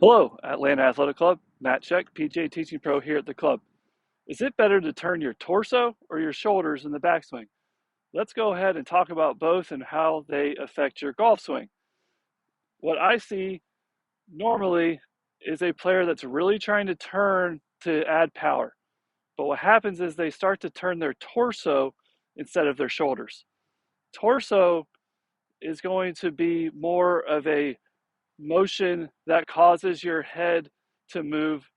Hello, Atlanta Athletic Club. Matt Check, PGA Teaching Pro here at the club. Is it better to turn your torso or your shoulders in the backswing? Let's go ahead and talk about both and how they affect your golf swing. What I see normally is a player that's really trying to turn to add power. But what happens is they start to turn their torso instead of their shoulders. Torso is going to be more of a motion that causes your head to move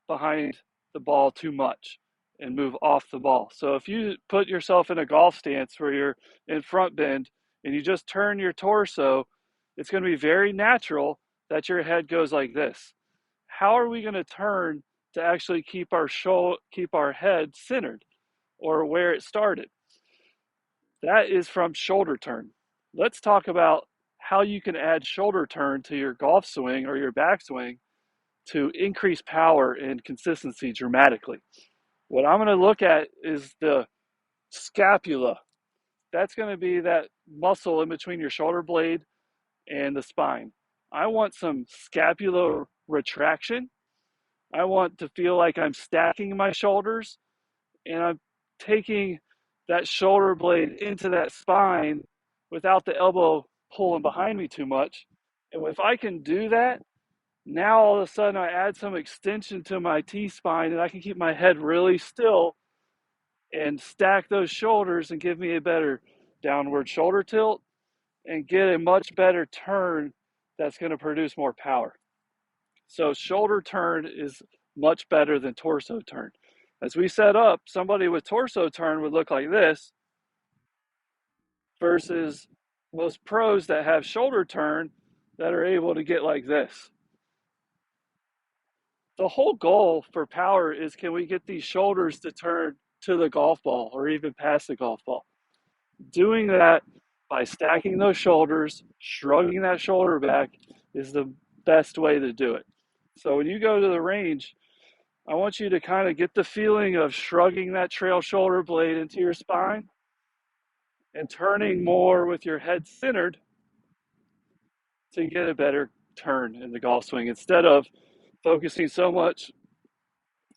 behind the ball too much and move off the ball. So if you put yourself in a golf stance where you're in front bend and you just turn your torso, it's going to be very natural that your head goes like this. How are we going to turn to actually keep our head centered or where it started? That is from shoulder turn. Let's talk about how you can add shoulder turn to your golf swing or your backswing to increase power and consistency dramatically. What I'm going to look at is the scapula. That's going to be that muscle in between your shoulder blade and the spine. I want some scapular retraction. I want to feel like I'm stacking my shoulders and I'm taking that shoulder blade into that spine without the elbow pulling behind me too much. And if I can do that, now all of a sudden I add some extension to my T-spine and I can keep my head really still and stack those shoulders and give me a better downward shoulder tilt and get a much better turn that's going to produce more power. So shoulder turn is much better than torso turn. As we set up, somebody with torso turn would look like this versus most pros that have shoulder turn that are able to get like this. The whole goal for power is, can we get these shoulders to turn to the golf ball or even past the golf ball? Doing that by stacking those shoulders, shrugging that shoulder back is the best way to do it. So when you go to the range, I want you to kind of get the feeling of shrugging that trail shoulder blade into your spine and turning more with your head centered to get a better turn in the golf swing instead of focusing so much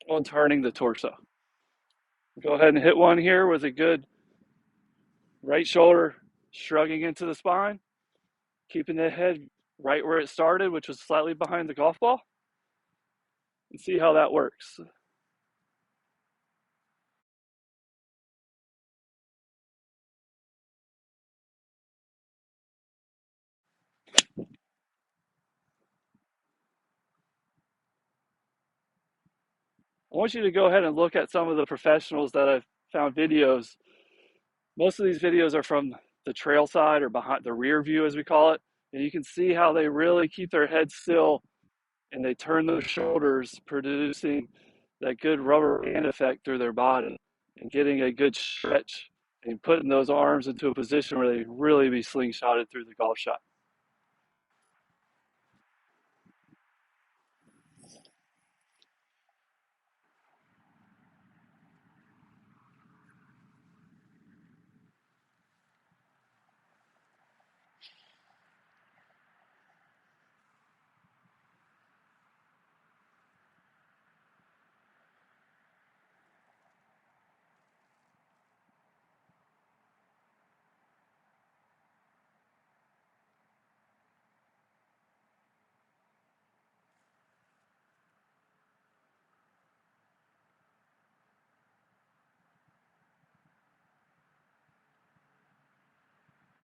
on turning the torso. Go ahead and hit one here with a good right shoulder shrugging into the spine, keeping the head right where it started, which was slightly behind the golf ball, and see how that works. I want you to go ahead and look at some of the professionals that I've found videos. Most of these videos are from the trail side or behind the rear view, as we call it. And you can see how they really keep their head still and they turn those shoulders, producing that good rubber band effect through their body and getting a good stretch and putting those arms into a position where they really be slingshotted through the golf shot.